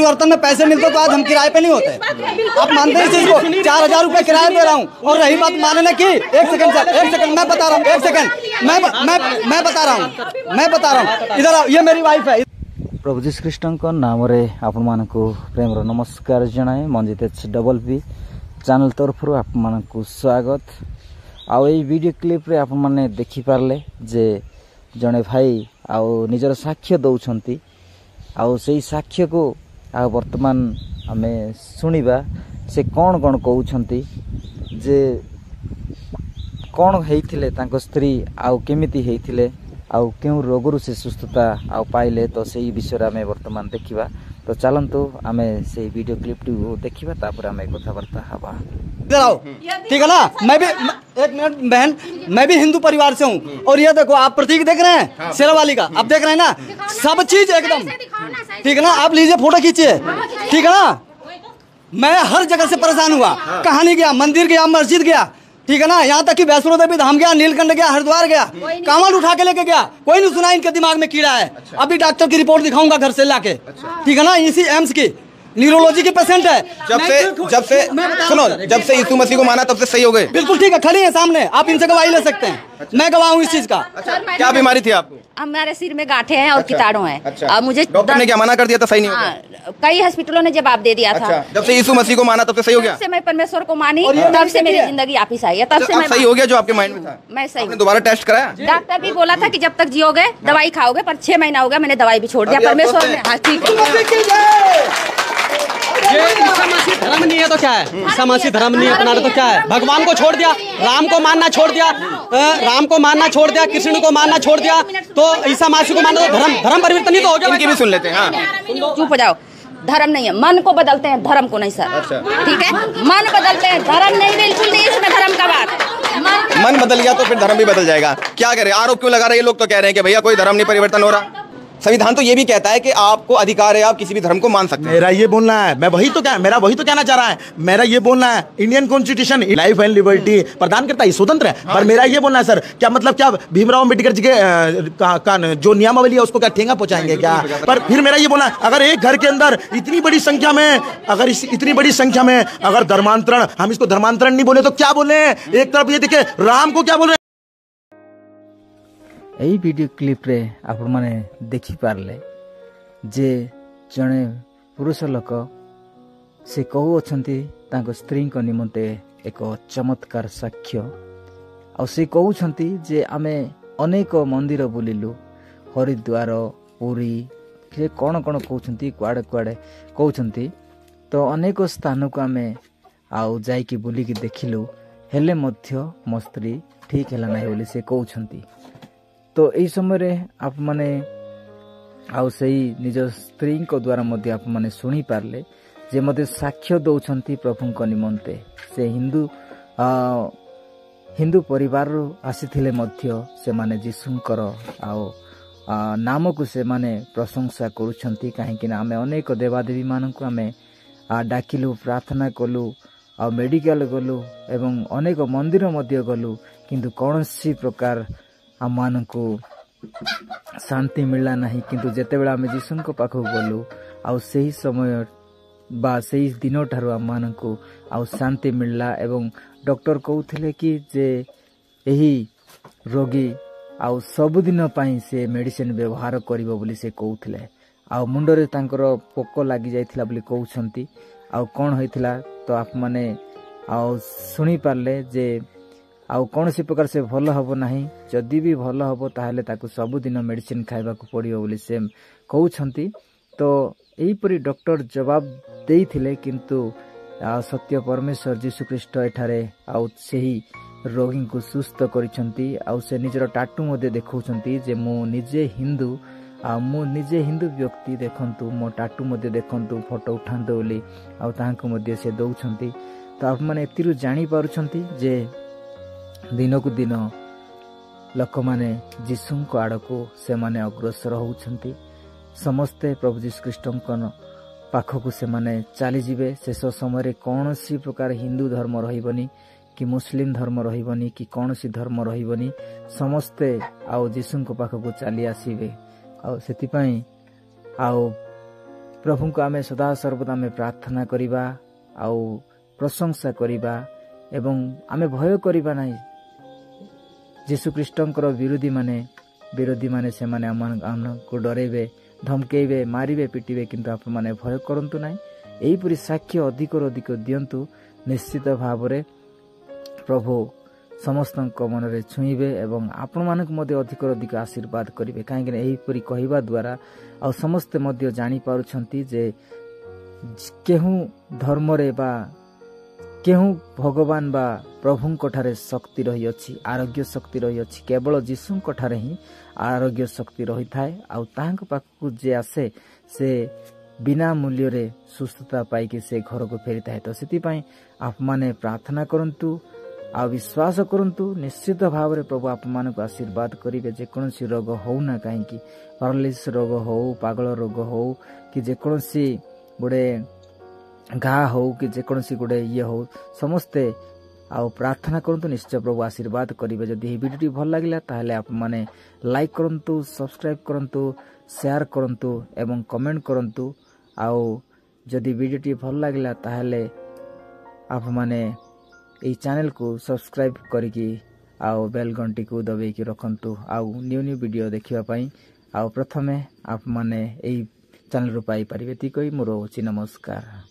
परिवर्तन में पैसे मिलते तो आज हम किराए पे नहीं होते। आप मानते हैं इस चीज को? 4000 रुपए किराया दे रहा हूँ। और रही बात मानने की, एक सेकंड सर, एक सेकंड मैं बता रहा हूँ, एक सेकंड मैं बता रहा हूँ, इधर आओ, ये मेरी वाइफ है। प्रभु जीशु ख्रीष्टଙ୍କ नामରେ ଆପଣମାନଙ୍କୁ ପ୍ରେମର ନମସ୍କାର ଜଣାଏ। ମଞ୍ଜିତ ଡବଲ ପି ଚ୍ୟାନେଲ ତରଫରୁ ଆପଣମାନଙ୍କୁ ସ୍ୱାଗତ। ଆଉ ଏଇ ଭିଡ଼ିଓ କ୍ଲିପ୍ରେ ଆପଣମାନେ ଦେଖିପାରିଲେ ଯେ ଜଣେ ଭାଇ ଆଉ ନିଜର ସାକ୍ଷ୍ୟ ଦେଉଛନ୍ତି। ଆଉ ସେଇ ସାକ୍ଷ୍ୟକୁ ଆଉ ବର୍ତ୍ତମାନ ଆମେ ଶୁଣିବା ସେ କ'ଣ କ'ଣ କହୁଛନ୍ତି, ଯେ କ'ଣ ହେଇଥିଲେ ତାଙ୍କ ସ୍ତ୍ରୀ ଆଉ କେମିତି ହେଇଥିଲେ ଆଉ କେଉଁ ରୋଗରୁ ସେ ସୁସ୍ଥତା ଆଉ ପାଇଲେ, ତ ସେଇ ବିଷୟରେ ଆମେ ବର୍ତ୍ତମାନ ଦେଖିବା। ତ ଚାଲନ୍ତୁ ଆମେ ସେଇ ଭିଡ଼ିଓ କ୍ଲିପଟିକୁ ଦେଖିବା, ତାପରେ ଆମେ କଥାବାର୍ତ୍ତା ହେବା। इधर आओ, ठीक है ना? मैं भी एक मिनट बहन, मैं भी हिंदू परिवार से हूँ। और ये देखो, आप प्रतीक देख रहे हैं शेरावाली का, आप देख रहे हैं ना, सब चीज एकदम ठीक है ना? आप लीजिए, फोटो खींचिए, ठीक है ना? मैं हर जगह से परेशान हुआ, कहाँ नहीं गया, मंदिर गया, मस्जिद गया, ठीक है ना? यहाँ तक कि वैष्णो देवी धाम गया, नीलकंठ गया, हरिद्वार गया, कांवड़ उठा के लेके गया, कोई नहीं सुना इनके दिमाग में कीड़ा है। अभी डॉक्टर की रिपोर्ट दिखाऊंगा घर से लाके, ठीक है ना? इसी एम्स की न्यूरोलॉजी की पेशेंट है। जब से सुनो, जब से यीशु मसीह को माना तब से सही हो गए। बिल्कुल ठीक है, खड़ी है सामने, आप इनसे गवाही ले सकते हैं। मैं गवाह हूँ इस चीज का। क्या बीमारी थी आपको? हमारे सिर में गांठे हैं और कीटाणु हैं। और मुझे डॉक्टर ने क्या मना कर दिया था? सही नहीं होगा? कई हॉस्पिटलों ने जवाब दे दिया था। जब से यीशु मसीह को माना तब से सही हो गया? तब से मैं परमेश्वर को मानी, तब से मेरी जिंदगी वापिस आई है। तब से मैं सही हो गया जो आपके माइंड में था? मैं सही। आपने दोबारा टेस्ट कराया? डॉक्टर भी बोला था कि जब तक जियोगे दवाई खाओगे, पर 6 महीना हो गया, मैंने दवाई भी छोड़ दिया। परमेश्वर ने, हाँ ठीक है। ये ईसा मसीह धर्म नहीं है तो क्या है? ईसा मसीह धर्म नहीं अपना तो क्या है? भगवान को छोड़ दिया, राम को मानना छोड़ दिया, राम को मानना छोड़ दिया, कृष्ण को मानना छोड़ दिया, तो ईसा मसीह को मानना तो धर्म परिवर्तन ही तो हो गया। इनकी भी सुन लेते हैं। हाँ, चुप हो जाओ। धर्म नहीं है, मन को बदलते हैं, धर्म को नहीं सर। ठीक है, मन बदलते हैं, धर्म नहीं। बिल्कुल नहीं इसमें धर्म का बात। मन बदल गया तो फिर धर्म भी बदल जाएगा। क्या करें? आरोप क्यों लगा रहे हैं? ये लोग तो कह रहे हैं कि भैया कोई धर्म नहीं परिवर्तन हो रहा। संविधान तो ये भी कहता है कि आपको अधिकार है, आप किसी भी धर्म को मान सकते हैं। मेरा ये बोलना है, मेरा वही तो कहना चाह रहा है। मेरा ये बोलना है, Indian constitution life and liberty प्रदान करता है, स्वतंत्र है। पर मेरा ये बोलना है सर, क्या मतलब क्या भीमराव अम्बेडकर जी के जो नियमावली है उसको क्या ठेंगा पहुंचाएंगे क्या? पर फिर मेरा ये बोलना है, अगर एक घर के अंदर इतनी बड़ी संख्या में अगर धर्मांतरण, हम इसको धर्मांतरण नहीं बोले तो क्या बोले? एक तरफ ये देखिए राम को क्या बोल रहे हैं। এই ভিডিও ক্লিপ্রে আপনার দেখিপারে যে জনে পুরুষ লোক সে কହୁଛନ୍ତି ତାଙ୍କ ସ୍ତ୍ରୀଙ୍କ ନିମନ୍ତେ ଏକ ଚମତ୍କାର ସାକ୍ଷ୍ୟ। ଆଉ ସେ କହୁଛନ୍ତି ଯେ ଆମେ ଅନେକ ମନ୍ଦିର ବୁଲିଲୁ, ହରିଦ୍ୱାର, ପୁରୀ, ସେ କ'ଣ କ'ଣ କହୁଛନ୍ତି, କୁଆଡ଼େ କୁଆଡ଼େ କହୁଛନ୍ତି। ତ ଅନେକ ସ୍ଥାନକୁ ଆମେ ଆଉ ଯାଇକି ବୁଲିକି ଦେଖିଲୁ, ହେଲେ ମଧ୍ୟ ମୋ ସ୍ତ୍ରୀ ଠିକ୍ ହେଲା ନାହିଁ ବୋଲି ସେ କହୁଛନ୍ତି। तो यही समय आपने आउ सही निज स्त्री द्वारा आपने शुणी पारे जे मते साक्ष्य दौरान प्रभु निमंते से हिंदू परिवार आसी से माने जीशुंकर नाम को से माने प्रशंसा करुछंती। कहीं आमे अनेक देवादेवी मानक आमे डाकिलु, प्रार्थना कलु, आ मेडिकल गलु एवं अनेक मंदिर मध्य गलु, किंतु कौनसी प्रकार आम को शांति मिलला नहीं। किंतु जेते बेला आम जीशु पाखक गलु आउ सही समय बा सही दिन ठारू आम को आउ शांति मिलला। एवं डॉक्टर कहते कि जे यही रोगी आउ सबुदिन पाई से मेडिसिन व्यवहार करिबो बोली से कहते। आउ मुंडरे तांकर पोक लगी जाइथिला बोली कहउछंती। आउ कोन होइथिला तो आप माने आउ सुनी पारले जे आउ कौन सी प्रकार से भल हम ना, जदि भी भल हम ताहले ताकू सबुदिन मेडिसिन खाइबा को पड़ियो बोली से कहउछंती। तो यहीपरि डॉक्टर जवाब देइथिले, किंतु सत्य परमेश्वर जीशु ख्रीष्ट एठारे आउ सेही रोगी को सुस्थ करिसंती। आउ से निजर टाटू मध्ये देखौछंती जे मु निजे हिंदू व्यक्ति, देखंतु मो टाटू मध्ये देखंतु, फोटो उठांतु बोली आउ ताहांको मध्ये से दउछंती। तो आप माने एतिरु जानि पारुछंती जे दिन को दिन लोक माने जीशु आड़ को से माने अग्रसर होउछंती। समस्ते प्रभु जीशु ख्रीष्ट पाखक से माने चली जिवे। शेष समय कौन सी प्रकार हिंदू धर्म रहिबनी कि मुस्लिम धर्म रहिबनी कि कौन सी धर्म रहिबनी, समस्ते आउ जीशु पाखक चली आसीबे। आउ सेति पई आउ प्रभु को आमे सदा सर्वदा आमे प्रार्थना करिबा आउ प्रशंसा करिबा एवं आमे भय करिबा नाही। यीशु ख्रीष्टंकर विरोधी माने से माने हमको डरेबे, धमकेबे, मारिबे, पिटिबे, किंतु आप माने भय करंतु नाही। एहीपरि साक्ष्य अधिक दियंतु। निश्चित भाव रे प्रभु समस्त मन में छुईबे एवं आपण मानक मध्य अधिक आशीर्वाद करेंगे। कहीं एहीपरि कहवा द्वारा आ समस्ते मध्य जानी पारुछंती जे केहू धर्म रे बा केहू भगवान बा प्रभु ठारे शक्ति रही अछि, आरोग्य शक्ति रही अछि। केवल जीशु ठारे ही आरोग्य शक्ति रही थाए। आउ तांक पाखु जे आसे से बिना मूल्य रे सुस्थता पाई कि से घर को फेरी थाए। तो सेति पई आप माने प्रार्थना करंतु आ विश्वास करंतु। निश्चित भाव रे प्रभु आप मान को आशीर्वाद करिवे। जे कोनसी रोग हो ना कहीं कि पैरालिसिस रोग हो, पागल रोग हो कि जे कोनसी गुडे घा हो कि जे कोनसी गुडे ये हो, समस्ते आ प्रार्थना करंतु। निश्चय प्रभु आशीर्वाद करिवे। जदि ही वीडियो भल लागिला ताहले आप माने लाइक करंतु, सब्सक्राइब करंतु, शेयर करंतु एवं कमेंट करंतु। आउ जदि वीडियो भल लागिला ताहले आप माने এই चैनल को सब्सक्राइब करिकी आउ बेल घंटी को दबाई रखंतु। आउ न्यू वीडियो देखिबा पई आउ प्रथमे आप माने এই चैनल रो पाई परिबे। ती कोई मोर होची नमस्कार।